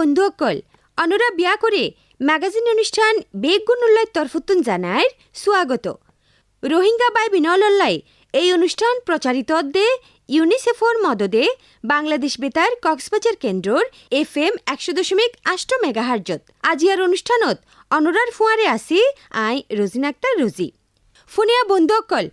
বন্ধু অকল অনুরা বিয়া করে ম্যাগাজিন অনুষ্ঠান বেগুনুল্লাই তরফুতুন জানায় স্বাগত রোহিঙ্গা বাই বিনলল্লাই এই অনুষ্ঠান প্রচারিত দে ইউনিসেফর মদদে বাংলাদেশ বেতার কক্সবাজার কেন্দ্রর FM 100.8 মেগাহার্জত আজিয়ার অনুষ্ঠানত অনুরার ফুয়ারে আসি আই রোজিনা আক্তার রোজি ফুনিয়া বন্ধু অকল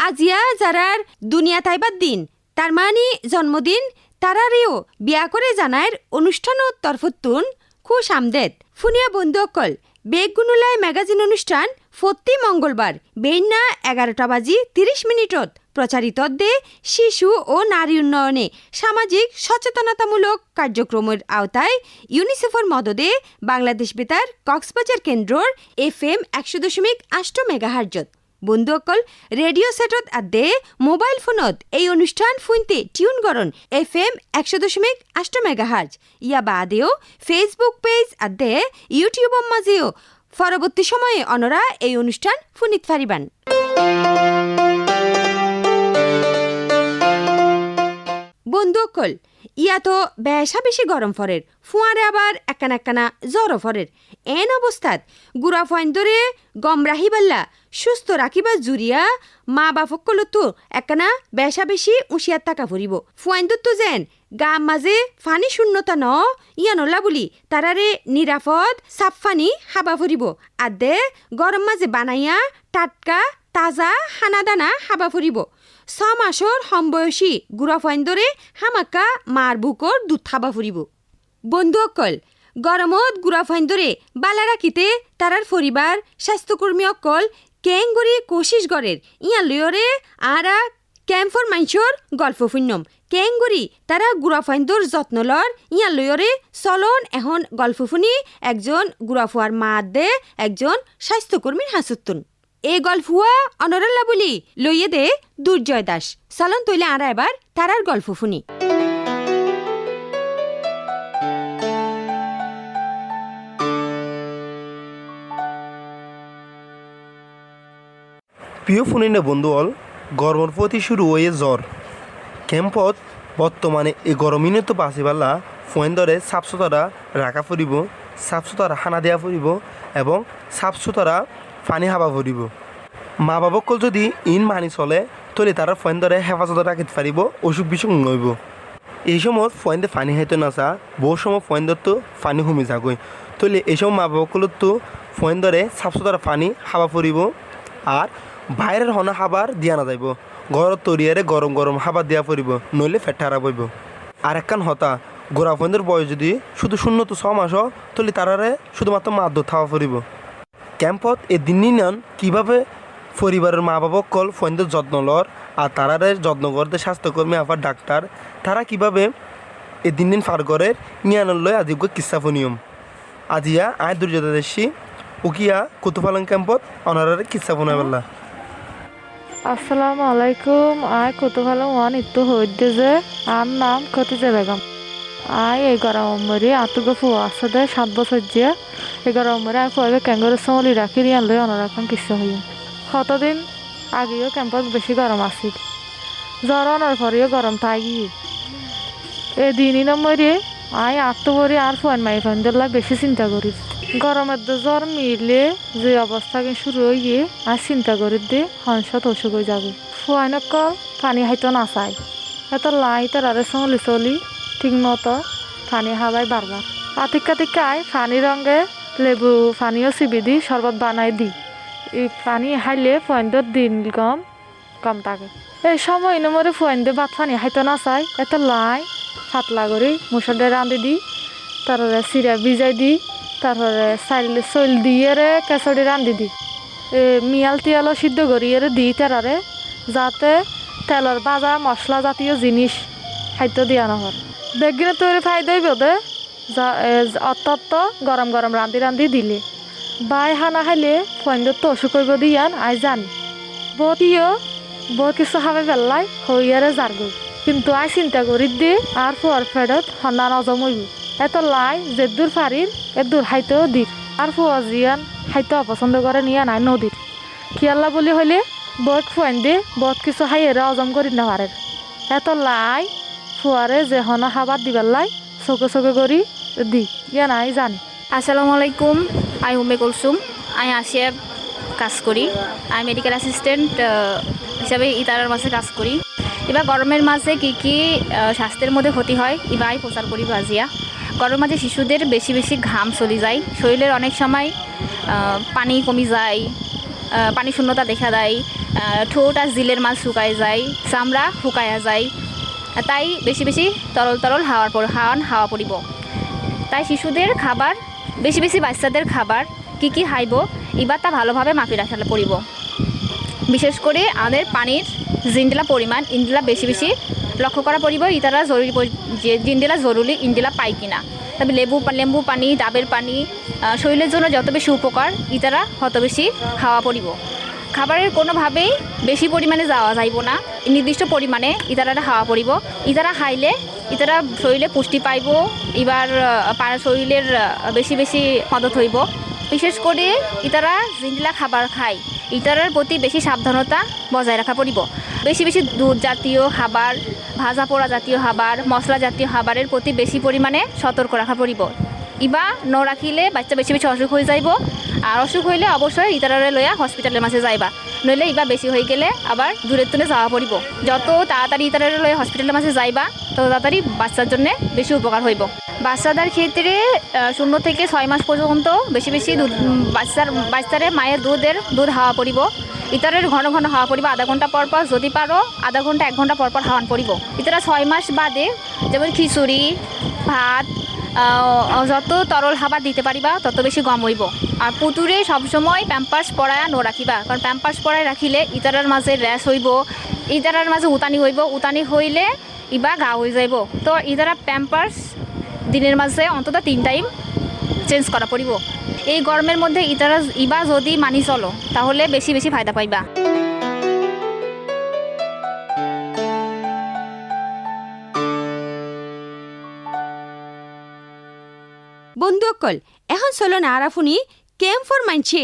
আজিয়া যারার দুনিয়া তাইবার দিন তার মানে জন্মদিন তারারেও বিয়া করে জানার অনুষ্ঠানত তরফতুন খুশ আমদেদ ফুনিয়া বন্ধু অকল বেগুনুলাই ম্যাগাজিন অনুষ্ঠান প্রতি মঙ্গলবার বেইনা 11:30 প্রচারিত দে শিশু ও নারী উন্নয়নে সামাজিক সচেতনতামূলক কার্যক্রমের আওতায় ইউনিসেফর মদদে বাংলাদেশ বেতার কক্সবাজার কেন্দ্রর FM 100.8 মেগাহার্জত বন্ধু অকল রেডিও সেটত আদে মোবাইল ফোনত এই অনুষ্ঠান শুনতে টিউন করন FM 100.8 মেগাহার্জ ইয়া বাদেও ফেসবুক পেজ আদে ইউটিউবের মাঝেও পরবর্তী সময়ে অনরা এই অনুষ্ঠান শুনিত পারিবান বন্ধু অকল ইয়া তো বেশা বেশি গরম ফরের ফুয়ারে আবার একখানা জ্বরও ফরের এন অবস্থাত গুড়া ফাইন্দরে গম রাহিবাল্লা সুস্থ রাখিবা জুরিয়া মা বাপকলতো একখানা বেশা বেশি উঁশিয়ার টাকা ভরিব ফুয়াইন্দর তো যেন গাম মাঝে ফানি শূন্যতা ন ইয়ানলা বলি তারারে নিরাপদ সাফ ফানি হাবা ভরিব আদে গরম মাঝে বানাইয়া টাটকা তাজা হানা দানা হাবা ফুরিব 6 মাসর সমবয়সী গুড়া ফাইন্দরে হামাকা মার বুকর দুধ খাবা ফুরিব বন্ধু অকল গরমত গুড়া ফাইন্দরে বালা রাখিতে তারার পরিবার স্বাস্থ্যকর্মী অকল কেংগরি কোশিশ গরের ইয়া লয়রে আরা ক্যাম্পর মাইছর গল্প ফুন্নম কেংগরি তারা গুড়া ফাইন্দর যত্ন লর ইয়া লয়রে চলন এখন গল্প ফুনি একজন গুড়া ফুয়ার মা দে একজন স্বাস্থ্যকর্মীর হাসুতুন এই গল্পুয়া অনরাল্লা বলি লইয়ে দে দুর্জয় দাস চলন তৈলে আরা এবার তারার গল্প ফুনি প্রিয় ফুনিনে বন্ধু হল গরমের প্রতি শুরু হয়ে জ্বর ক্যাম্পত বর্তমানে এই গরমিনে তো বাঁচিবাল্লা ফোন ধরে সাফ সুতরা রাখা ফুরিব সাফ সুতরা হানা দেওয়া ফুরিব এবং সাফ সুতরা পানি হাবা ফুরিব মা বাবকল যদি ইন মানি চলে তলে তারা ফোন ধরে হেফাজত রাখিতে পারিব অসুখ বিসুখ নইব এই সময় ফোন দিয়ে পানি খাইতে নাচা বহু সময় ফোন ধর তো পানি হুমি যাগই তলে এই সময় মা বাবকলত তো ফোন ধরে সাফ সুতরা পানি হাবা ফুরিব আর বাইরের হনা হাবার দিয়া না যাইব ঘর তরিয়ারে গরম গরম হাবার দিয়া পড়িব নইলে ফেট হারাব হইব আর একখান হতা গোড়া ফোনদের বয়স যদি শুধু 0 to 6 মাস তলি তারারে শুধুমাত্র মাদ্য থাওয়া পড়িব ক্যাম্পত এ দিন নিন কীভাবে পরিবারের মা বাবা কল ফোনদের যত্ন লর আর তারারে যত্ন করতে স্বাস্থ্যকর্মী আবার ডাক্তার তারা কিভাবে এ দিন পার করে নিয়ানলয় আজীব কিসা ফনিয়ম আজিয়া আয় দুর্যোধা দেশি উকিয়া কুতুফালং ক্যাম্পত অনারারে কিসা ফোনা বললা আসসালামু আলাইকুম আয় কুতুফালং ওয়ান ইত্তু হইতে যে আর নাম খতিজা বেগম আয় এই গরম মরি আতুগো ফুয়া আছে 7 বছর যে এই গরম মরি আয় ফুয়াবে ক্যাঙ্গরে সমলি রাখি রিয়ান লই অনারাখন কিসা হই কতদিন আগেও ক্যাম্পত বেশি গরম আছিল জ্বর অনার পরেও গরম থাকি এদিনই নম্বরে আয় আত্মবরি আর ফোন মাই ফোন দিল্লা বেশি চিন্তা করি গরমের জ্বর মিলে যে অবস্থা শুরু হইয়ে আর চিন্তা করি দে হংসত অসুখ হয়ে যাবে ফুয়াইনকল পানি হাইতো না চাই এত লাই তারে চলি চলি ঠিক মতো পানি হাবাই বারবার আতিকা আয় পানি রঙে লেবু পানিও চিবি দি শরবত বানাই দি এই পানি হাইলে ফুয়াইন্দর দিন কম থাকে এই সময় নমরে ফুয়াইন্দে ভাত পানি হাইতো না চাই এত লাই পাতলা করে মুসুর রাঁধি দি তারপরে চিরা ভিজাই দি তারপরে চল দিয়ে কেঁচড়ি রান্ধি দি মিয়াল তিয়ালও সিদ্ধ করিয়ে দি তারারে যাতে তেলের বাজা মশলা জাতীয় জিনিস খাদ্য দিয়া নহর বেগিনে তৈরি ফাইদাই বোধে অত্যন্ত গরম গরম রান্ধি দিলে বাই হানা খাইলে ফোনদের তো অসুখ করব দিয়ান আই জানি বহুত কিছু খাবে পেলাই হইয়ারে যারগই কিন্তু আই চিন্তা করি দি আর ফুয়ার ফেডত হন্না নজম হইব এত লাই যে দূর ফারির এ দূর হাইতেও দিক আর ফুয়া জিয়ান হাইতে অপছন্দ করে নিয়ে নাই নদীর খিয়াল্লা বলি হইলে বহুত ফুয়াইন দে বহুত কিছু হাইয়েরা হজম করি না পারে এত লাই ফুয়ারে যে হনা খাবার দিবার লাই চকে করি দি ইয়ান আই জানি আসসালামু আলাইকুম, আমি উম্মে কুলসুম। আমি আসিয়া কাজ করি। আমি মেডিকেল অ্যাসিস্ট্যান্ট হিসাবে ইতারার মাঝে কাজ করি। এবার গরমের মাঝে কী কী স্বাস্থ্যের মধ্যে ক্ষতি হয় এবার আমি প্রচার করি বাজিয়া। গরমের মাঝে শিশুদের বেশি বেশি ঘাম চলে যায়, শরীরের অনেক সময় পানি কমে যায়, পানি শূন্যতা দেখা দেয়, ঠোঁট আর জিলের মাছ শুকায় যায়, চামড়া শুকায়া যায়। তাই বেশি বেশি তরল তরল হাওয়া পড়িব। তাই শিশুদের খাবার বেশি বেশি বাচ্চাদের খাবার কি কি খাইব এবার তা ভালোভাবে মাপি রাখা পড়িব। বিশেষ করে আমাদের পানির জিনডিলা পরিমাণ ইন্ডিলা বেশি বেশি লক্ষ্য করা পড়িব। ইতারা জরুরি যে জিনডিলা জরুরি ইন্ডিলা পাই কিনা। তবে লেম্বু পানি, ডাবের পানি শরীরের জন্য যত বেশি উপকার ইতারা তত বেশি খাওয়া পড়িব। খাবারের কোনোভাবেই বেশি পরিমাণে যাওয়া যাইব না, নির্দিষ্ট পরিমাণে ইতারা খাওয়া পড়িব। ইতারা খাইলে ইতারা শরীরে পুষ্টি পাইব, এবার শরীরের বেশি বেশি মদত হইব। বিশেষ করে ইতারা জিনডিলা খাবার খায় ইতারার প্রতি বেশি সাবধানতা বজায় রাখা পড়িব। বেশি বেশি দুধ জাতীয় খাবার, ভাজা পোড়া জাতীয় খাবার, মশলা জাতীয় খাবারের প্রতি বেশি পরিমাণে সতর্ক রাখা পড়িব। ইবা ন রাখিলে বাচ্চা বেশি বেশি অসুখ হয়ে যাইব। আর অসুখ হইলে অবশ্যই ইতারারে লইয়া হসপিটালের মাঝে যাইবা, নইলে ইবা বেশি হয়ে গেলে আবার দূরের তুলে যাওয়া পড়িব। যত তাড়াতাড়ি ইতারারে লইয়া হসপিটালের মাঝে যাইবা তত তাড়াতাড়ি বাচ্চার জন্য বেশি উপকার হইব। বাচ্চাদের ক্ষেত্রে 0 থেকে 6 মাস পর্যন্ত বেশি বেশি দুধ বাচ্চারে মায়ের দুধ হাওয়া পড়িব। ইতারের ঘন ঘন হাওয়া পড়িব, আধা ঘন্টা পর পর, যদি পারো আধা ঘন্টা 1 ঘন্টা পর পর হাওয়ান পড়িব। ইতারা 6 মাস বাদে যেমন খিচুড়ি, ভাত, যত তরল খাবার দিতে পারিবা তত বেশি গম হইব। আর পুতুরে সবসময় প্যাম্পার্স পরায়া ন রাখিবা, কারণ প্যাম্পার্স পরায় রাখিলে ইতারার মাঝে র্যাশ হইব, ইতারার মাঝে উতানি হইব, উতানি হইলে ইবা ঘা হয়ে যাইব। তো ইতারা প্যাম্পার্স দিনের মাঝে অন্তত 3 টাইম চেঞ্জ করা পড়িব। এই গরমের মধ্যে ইবা যদি মানি চলো তাহলে বেশি বেশি ফায়দা পাইবা। বন্ধুসকল, এখন চলো না আরাফুনি কেম্পর মানছে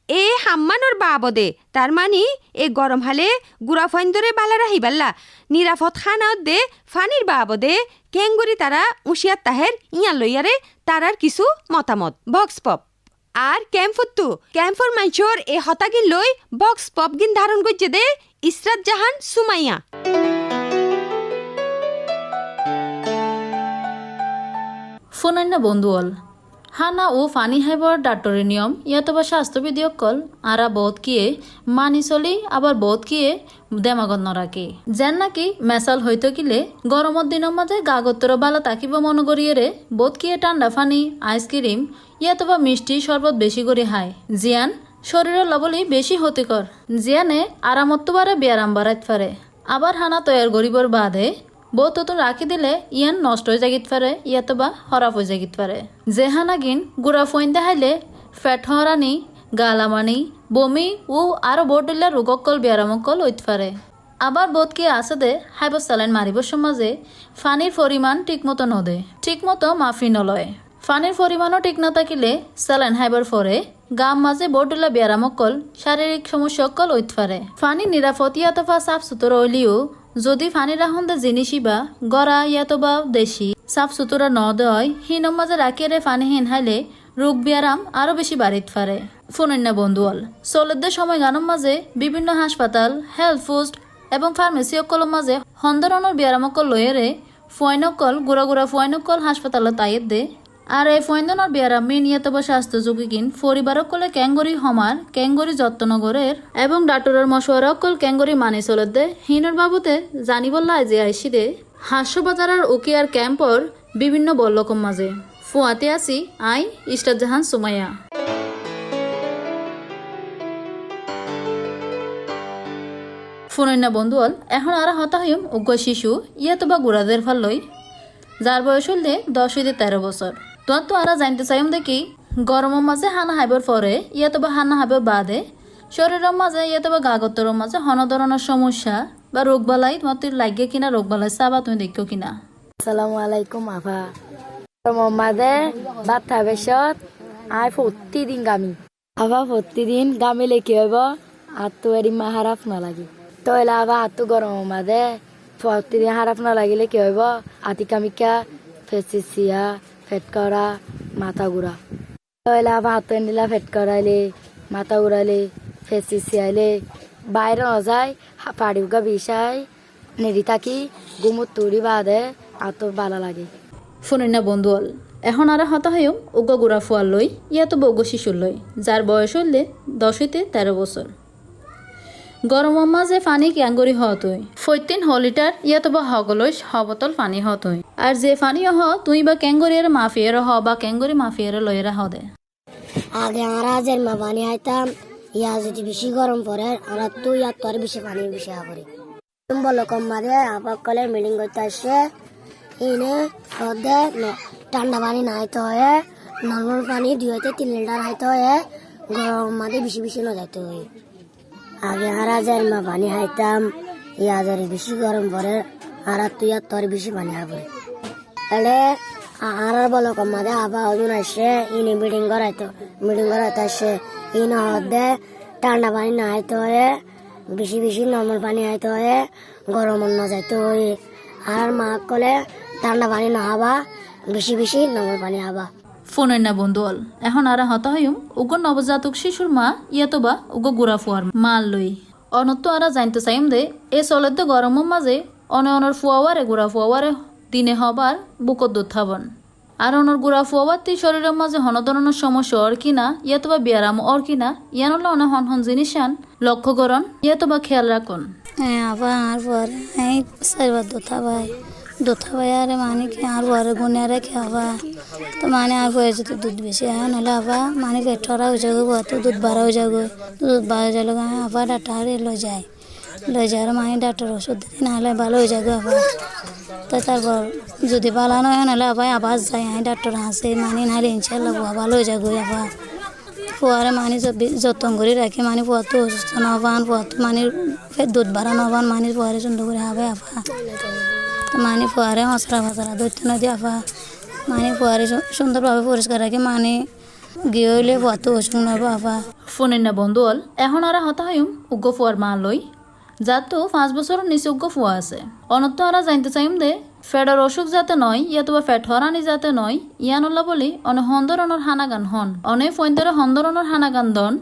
এ হাম্মানোর বাবদে, তার মানে এই গরম হালে গুড়া ফাইন্দরে বালা রাহিবাল্লা নিরাপদ খানাত দে ফানির বাবদে কেঙ্গুরি তারা উশিয়ার তাহের ইয়া লইয়ারে তারার কিছু মতামত বক্স পপ। আর ক্যাম্পর মানছর এ হতাগিন লই বক্স পপ গিন ধারণ করছে দে ইসরাত জাহান সুমাইয়া। ফোনান্য বন্ধুঅল হানা ও ফানি হাইবর ডাক্তরের নিয়ম ইয়াতবা স্বাস্থ্যবিধি অকল আরা বোধ কিয়ে মানি চলি আবার বোধ কিয়ে দেমাগত নরাকে যেন নাকি মেসাল হইতো কিলে গরমত দিনের মাঝে গাগত্তর বালা তাকিব মনে করিয়ে বোধ কিয়ে ঠান্ডা ফানি আইসক্রিম ইয়াতবা মিষ্টি শরবত বেশি করে হায় জিয়ান শরীরের লবলি বেশি ক্ষতিকর, জিয়ানে আরামত্ব বারে ব্যায়াম বাড়াইতে পারে। আবার হানা তৈয়ার গরিবর বাদে বউ তো রাখি দিলে ইয়ান নষ্ট হয়ে যাগিত পারে, ইয়াতবা হরাপ হয়ে যাগিত পারে। যে হানাগিন গুড়া ফইন দেখাইলে ফ্যাট হরানি, গালামানি, বমি ও আরো বড় রোগকল ব্যায়ামকল হইতে পারে। আবার বোধ কি আছে দে হাইব স্যালাইন মারিব সমাজে ফানির পরিমাণ ঠিকমতো নদে, ঠিকমতো মাফি নলয়। ফানির পরিমাণও ঠিক না থাকিলে স্যালাইন হাইবার পরে গাম মাঝে বড় ব্যায়ামকল শারীরিক সমস্যা অকল হইতে পারে। ফানি নিরাপদ ইয়াতবা সাফ সুতরা হইলেও যদি ফানি রাখন্দে জিনিসই বা গড়া ইয়াতবা দেশি সাফ সুতরা ন দেয় হিনম মাঝে রাখিয়ে ফানি হিন হাইলে রোগ ব্যায়াম আরো বেশি বাড়িতে পারে। ফোনান্য বন্ধুয়াল চলের সময় গানের মাঝে বিভিন্ন হাসপাতাল, হেলথ পোস্ট এবং ফার্মেসি অকলের মাঝে হন্দরণের ব্যায়ামকল লয়েরে ফয়নকল গুড়া ফয়নকল হাসপাতালে তাইয়ের দে। আর এই ফয়ন্দনের ব্যায়াম মেনিয়াতবা স্বাস্থ্য ঝুঁকি কিন পরিবারকলে ক্যাঙ্গরি হমার ক্যাঙ্গরি যত্নগরের এবং ডাক্তরের মশওয়ারা অকল ক্যাঙ্গরি মানি চলের দে হিনের বাবদে জানিবল্লা যে আইসি দে হাস্যবাজার উকিয়ার ক্যাম্পর বিভিন্ন বল্লকম মাঝে ফুয়াতে আসি আই ইস্টার জাহান সুমাইয়া। ফোনান্য বন্ধুয়াল এখন আর হতা হইম উগ্র শিশু ইয়াতবা গুড়াদের ফাল লই যার বয়স হইলে 10 হইতে 13 বছর। তোমার তো আর জানতে চাইম দেখি গরমের মাঝে হানা হাইবার পরে ইয়াতবা হানা হাইবার বাদে শরীরের মাঝে ইয়াতবা গাগত্তর মাঝে হন ধরনের সমস্যা বা রোগ বালাই তোমার তুই লাগে কিনা রোগ বালাই চাবা তুমি দেখো কিনা। আসসালামু আলাইকুম আফা। গরমের মাঝে বাচ্চা বেশত আই প্রতিদিন গামি আফা প্রতিদিন গামিলে কি হইব আর তো এরি মা হারাপ না লাগে তইলে আফা আর তো গরমের মাঝে প্রতিদিন হারাপ না লাগিলে কি হইব আতিকামিকা ফেসিসিয়া ফেট করা মাথা ঘুরা তাহলে আবার হাত দিলা ফেট করাইলে মাথা ঘুরাইলে ফেসি সিয়াইলে বাইরে ন যায় পাড়ি উগা বিষাই নেড়ি থাকি গুমুর তুড়ি বাদে আত ভালো লাগে ফোনের না বন্ধু হল এখন আর হতা হয়েও উগ্র গুড়া ফুয়ার লই ইয়াতো বগ্য শিশুর লই যার বয়স হইলে 10 হইতে 13 বছর গরমের মাঝে পানি ক্যাঙ্গরি হত হই 14 লিটার ইয়াতো বা হগলই হবতল পানি হত হই আর যে পানি হ তুই বা ক্যাঙ্গরির মাফিয়ার হ বা ক্যাঙ্গরি মাফিয়ার লইরা হদে আগে আমরা জন্মা পানি খাইতাম ইয়া যদি বেশি গরম পড়ে আমরা তো ইয়ার তোর বেশি পানি বেশি করি তুমি বলো কম মারে আবার কলে মিটিং করতে আসছে এনে রোদে ঠান্ডা পানি না খাইতে হয় নর্মাল পানি 2 থেকে 3 লিটার খাইতে হয় গরম মাঝে বেশি বেশি না যাইতে হয় আগে আমরা জন্মা পানি খাইতাম ইয়া যদি বেশি গরম পড়ে আর তুই ইয়ার তোর বেশি পানি খাবো তাহলে আর বলো কম মাঝে আবার ওজন আসছে ইনি মিটিং করাইতে আসছে ইন হদে ঠান্ডা পানি না খাইতে হয় বেশি বেশি নর্মাল পানি খাইতে হয় গরম না যাইতে হয় আর মা কলে ঠান্ডা পানি না খাবা বেশি বেশি নর্মাল পানি খাবা ফোনের না বন্ধু হল এখন আর হতা হইম উগ্র নবজাতক শিশুর মা ইয়াতো বা উগ্র গুড়া ফুয়ার মাল লই অনত্য আরা জানতে চাইম দে এ চলেতে গরমের মাঝে অনর ফুয়াওয়ারে গুড়া ফুয়াওয়ারে দিনে হবার বুকত দুধ থাবন আর অনর গুড়া ফুয়াবাতি শরীরের মাঝে হন ধরনের সমস্যা ওর কিনা ইয়াতো বা ব্যায়াম ওর কিনা ইয়ানলে অনেক হন হন জিনিসান লক্ষ্য করন ইয়াতো বা খেয়াল রাখুন হ্যাঁ আবার আর পরে হ্যাঁ সাইবার দোথা ভাই আর মানে কি আর পরে গুনে রেখে আবার তো মানে আর পরে যদি দুধ বেশি হয় নাহলে আবার মানে পেটরা হয়ে যাবে তো দুধ বাড়া হয়ে যাবে দুধ বাড়া যাবে আবার ডাক্তার লয়ে যায় মানে ডাক্তার ওষুধ দিতে নাহলে ভালো হয়ে যাবে আবার তো তারপর যদি ভালো নয় নাহলে আবার যাই ডাক্তার হাসে মানে নাহলে ইনশাল্লাহ ভালো হয়ে যাবে আবার ফুয়ারে মানে যত্ন করে রাখে মানে ফুয়াতো অসুস্থ নবান ফুয়াতো মানে দুধ বাড়া নবান মানে ফুয়ারে সুন্দর করে হবে আফা তো মানে ফুয়ারে হসরা ফসরা ধরতে না দিয়ে আফা মানে ফুয়ারে সুন্দরভাবে পরিষ্কার রাখে মানে গিয়ে হইলে ফুয়াতো অসুখ নব আফা ফোনের না বন্ধু হল এখন আর হতা হইম উগ্র ফুয়ার মা লই যার তো 5 বছরের নিচে উগ্র ফুয়া আছে অনত্য আরা জানতে চাইম দে ফেডার অসুখ যাতে নয় ইয়াতো বা ফেট হরানি যাতে নয় ইয়ানুল্লাহ বলি অনে হন্দরণর হানাগান হন অনে ফৈন্দরে হন্দরণর হানাগান দন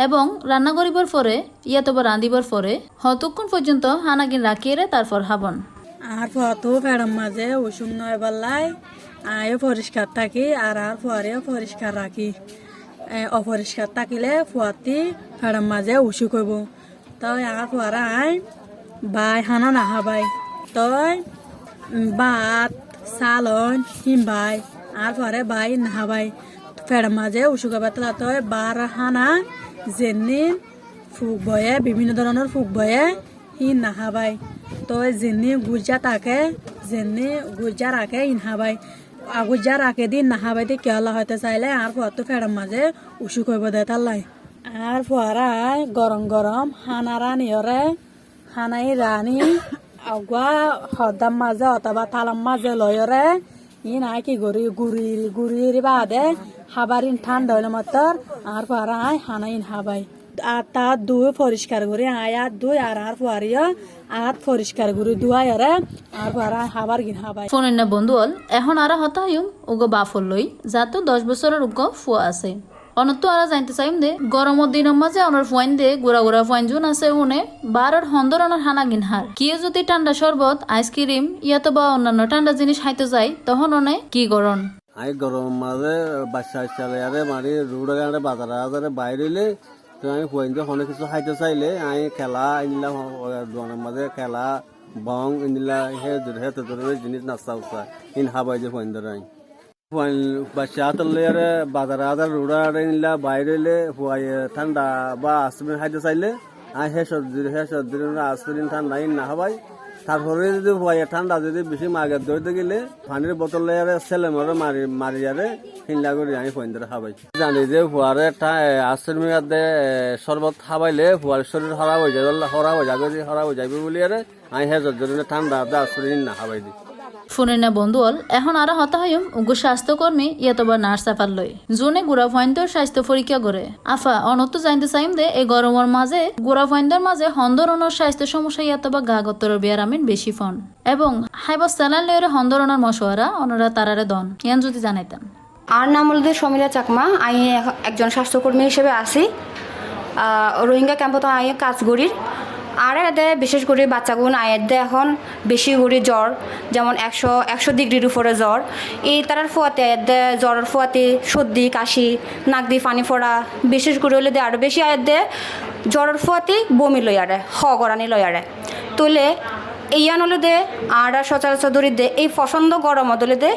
এবং রান্না করিবার পরে ইয়াতো বা রাঁধিবার পরে হতক্ষণ পর্যন্ত হানাগিন রাখিয়ে তারপর হাবন আর ফটো ফেরাম মাঝে ওষুধ নয় বললাই আয়ও পরিষ্কার থাকি আর ফুয়ারেও পরিষ্কার রাখি অপরিষ্কার থাকিলে ফুয়াতি ফেরাম মাঝে উসুক হইব তই আর ফুয়ারা আই বাই হানা নাহাবাই তই ভাত চালন হিমবাই আর পরে বাই নাহাবাই ফেরাম মাঝে উসুক পাতলা তই বার হানা যেনি ফুক বয়ে বিভিন্ন ধরনের ফুক বয়ে হি নাহাবাই তো যেনি গুজা থাকে যেনি গুজা রাখে ইনহাবাই গুজা রাখে দিন নাহাবাই দিয়ে কেলা হইতে চাইলে আর ফুয়ার ফেরাম মাঝে উসুক হইব দে তাল্লাই আর ফুয়ারা গরম গরম হানা রানিয়রে হানাই রানি আগুয়া হদাম মাঝে অথবা থালাম মাঝে লয়রে ই নাই কি গুড়ি বাদে হাবারিন ঠান্ডা হইলে মাত্র আর ফুয়ারা হানাইন হাবাই আর তার দুই পরিষ্কার করে আর দুই আর ফুয়ারিয়া আর পরিষ্কার করে দুয়াই আর ফুয়ারা হাবার গিন হাবাই ফোনের না বন্ধু হল এখন আর হতা হইম উগ্র বাফল লই যার তো 10 বছরের উগ্র ফুয়া আছে অনত্য আরা জানতে চাইম দে গরমের দিনের মাঝে অনর ফুয়াইন দে গুড়া ফুয়াইন জুন আছে উনে বারর হন্দরণর হানাগিন হার কিয়ে যদি ঠান্ডা শরবত আইসক্রিম ইয়াতো বা অন্যান্য ঠান্ডা জিনিস খাইতে যায় তখন অনে কি করন আই গরম মাঝে বাচ্চা চালে আরে মারি রুড়ে গাড়ে বাজারে বাইরে তো আমি ফুয়াইন অনেক কিছু খাইতে চাইলে আমি খেলা ইনলা দোকানের মাঝে খেলা বং ইনলা হে ধরনের জিনিস নাস্তা উস্তা ইন হাবাই যে ফুয়াইন ধরে বাচ্চা হাতলে আরে বাজারে রুড়া নিলা বাইরে ফুয়াই ঠান্ডা বা আইসক্রিম খাইতে চাইলে আমি হে সর্দির আইসক্রিম ঠান্ডা ইন না হাবাই তারপরে যদি ফুয়াই ঠান্ডা যদি বেশি মাগের ধরতে গেলে পানির বোতলে আরে ছেলে মরে মারি আরে হিনলা করে আমি ফুয়াইন ধরে খাবাই জানি যে ফুয়ারে আইসক্রিম শরবত খাবাইলে ফুয়ার শরীর খারাপ হয়ে যাবে হরাপ হয়ে যাবে বলি আরে আমি হে সর্দির ঠান্ডা আইসক্রিম না খাবাই দিই ফোনের না বন্ধু হল এখন আরো হতা হইম উগ্র স্বাস্থ্যকর্মী ইয়াতবা নার্স আফার লই জোনে গুড়া ফাইন্দর স্বাস্থ্য পরীক্ষা করে আফা অনত জানতে চাইম দে এই গরমের মাঝে গুড়া ফাইন্দর মাঝে হন্দরণর স্বাস্থ্য সমস্যা ইয়াতবা গা গত্তরের বিয়ারামিন বেশি ফোন এবং হাইবা স্যালান লয়ের হন্দরণর মশওয়ারা অনরা তারারে দন ইয়ান যদি জানাইতাম। আর নাম হল সমীরা চাকমা। আমি একজন স্বাস্থ্যকর্মী হিসেবে আছি রোহিঙ্গা ক্যাম্পত আই কাজ করি। আর এদের বিশেষ করে বাচ্চাগুন আয়ের এখন বেশি করে জ্বর, যেমন 100 ডিগ্রির উপরে জ্বর। এই তারার ফুয়াতে এদের জ্বরের ফুয়াতে সর্দি কাশি নাক দিয়ে পানি ফোড়া, বিশেষ করে হলে আরও বেশি আয়ের জ্বরের ফুয়াতে বমি লয়ারে গড়ানি লয়ারে তোলে এইয়ান হলে দে আর সচরাচর ধরি দে এই পছন্দ গরমত হলে দে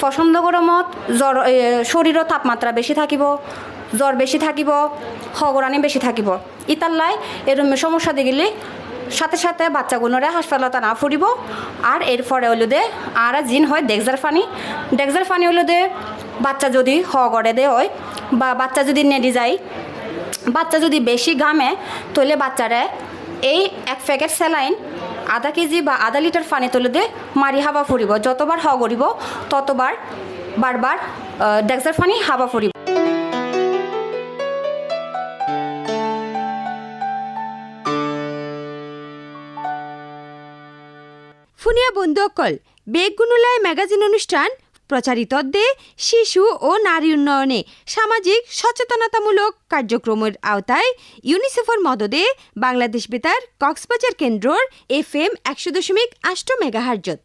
পছন্দ গরমত জ্বর শরীরের তাপমাত্রা বেশি থাকিব, জ্বর বেশি থাকিব, গড়ানি বেশি থাকিব। ইতাল্লাই এরম সমস্যা দেখলে সাথে সাথে বাচ্চাগুলোরে হাসপাতালে না ফুরিব। আর এরপরে হলো দে আর জিন হয় ডেক্সার পানি হলো দে বাচ্চা যদি গড়ে দে হয় বা বাচ্চা যদি নেড়ে যায়, বাচ্চা যদি বেশি ঘামে তাহলে বাচ্চারে এই 1 প্যাকেট স্যালাইন আধা কেজি বা আধা লিটার পানি তুলে দিয়ে মারি হাবা ফুরিব। যতবার গড়িব ততবার বারবার ডেক্সার পানি হাবা ফুরিব। ফুনিয়া বন্ধুসকল বেগুনুলাই ম্যাগাজিন অনুষ্ঠান প্রচারিত দে শিশু ও নারী উন্নয়নে সামাজিক সচেতনতামূলক কার্যক্রমের আওতায় ইউনিসেফের মদদে বাংলাদেশ বেতার কক্সবাজার কেন্দ্রর FM 100.8 মেগাহার্জত।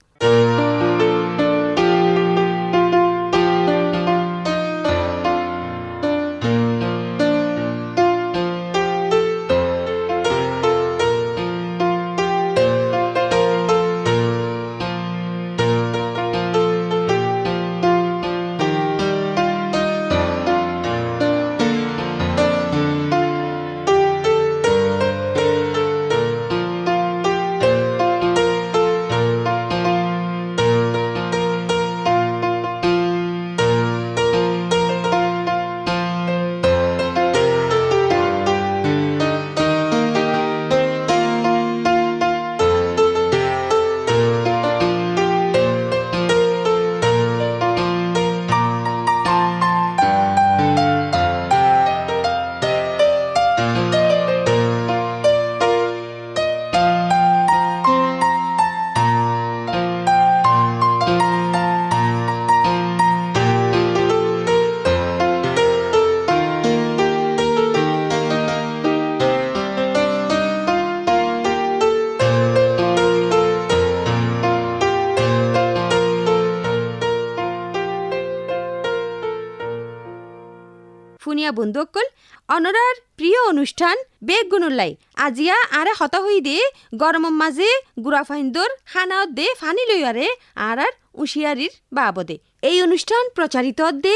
ফুনিয়া বন্ধুসকল অনরার প্রিয় অনুষ্ঠান বেগুনুল্লাই আজিয়া আরে হতা হই দে গরমের মাঝে গুড়াফাইন্দর খানাত দে ফানি লইয়ারে আর উশিয়ারির বাবদে এই অনুষ্ঠান প্রচারিত দে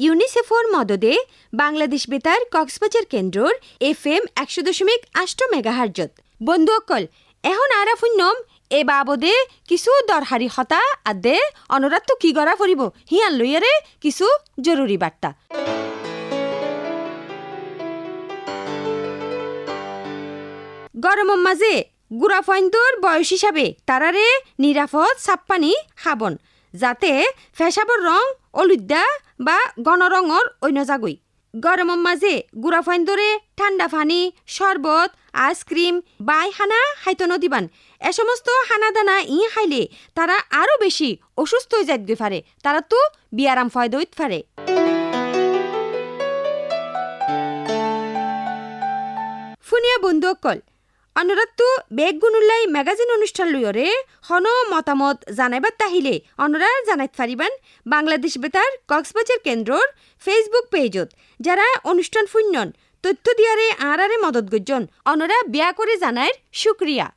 ইউনিসেফর মদদে বাংলাদেশ বেতার কক্সবাজার কেন্দ্রর FM 100.8 মেগাহার্জত। বন্ধুসকল এখন আরা ফুন্নম এ বাবদে কিছু দরহারি হতা আদে অনরাত তো কি গড়া ফুরিব হিয়ান লইয়ারে কিছু জরুরি বার্তা। গরমের মাঝে গুড়াফাইন্দর বয়স হিসাবে তারারে নিরাপদ সাপ্পানি খাবন যাতে ফেসাবর রং অলুদ্যা বা গণরঙর অন্য জাগই। গরমের মাঝে গুড়াফাইন্দরে ঠান্ডা পানি শরবত আইসক্রিম বাই হানা খাইতে নদিবান। এ সমস্ত হানা দানা খাইলে তারা আরো বেশি অসুস্থ হয়ে যাইতে পারে, তারা তো বিয়ারাম ফয়দা হইতে পারে। ফুনিয়া বন্ধুসকল অনুরাত বেগুনুল্লাই ম্যাগাজিন অনুষ্ঠান লইরে হন মতামত জানাইবার তাহিলে অনরা জানাইতে পারিবেন বাংলাদেশ বেতার কক্সবাজার কেন্দ্রর ফেসবুক পেজত। যারা অনুষ্ঠান ফুন্নন তথ্য দিয়ারে আরারে মদত গজ্জন অনরা বিয়া করে জানাইর শুক্রিয়া।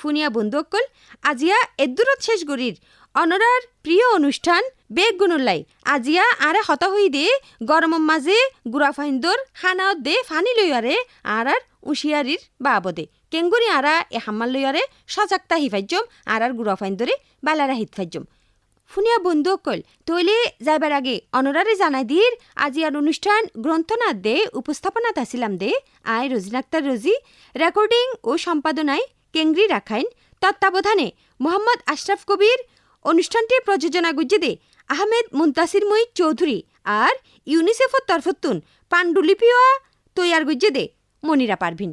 ফুনিয়া বন্ধুসকল আজিয়া এদুরত শেষ গরির অনরার প্রিয় অনুষ্ঠান বেগ গুণলাই আজিয়া আরে হতা হই দে গরমের মাঝে গুড়া ফাইন্দর খানাও দে ফানি লইয়ারে আর উশিয়ারির বাবদে কেঙ্গুরি আরা এ হাম্মাল লইয়ারে সজাগতা হিফাইজম আর গুড়া ফাইন্দরে বালারা হিত ফাইজম ফুনিয়া বন্ধু অকল তৈলে যাইবার আগে অনরারে জানাই দির আজিয়ার অনুষ্ঠান গ্রন্থনাথ দে উপস্থাপনাত আসিলাম দে আই রোজিন আক্তার রোজি রেকর্ডিং ও সম্পাদনায় কেঙ্গরি রাখাইন তত্ত্বাবধানে মোহাম্মদ আশরাফ কবির অনুষ্ঠানটি প্রযোজনা গুজ্জে দে আহমেদ মুন্তাসির মুই চৌধুরী আর ইউনিসেফর তরফতুন পাণ্ডুলিপিও তৈয়ার গুজ্জে দে মনিরা পারভিন।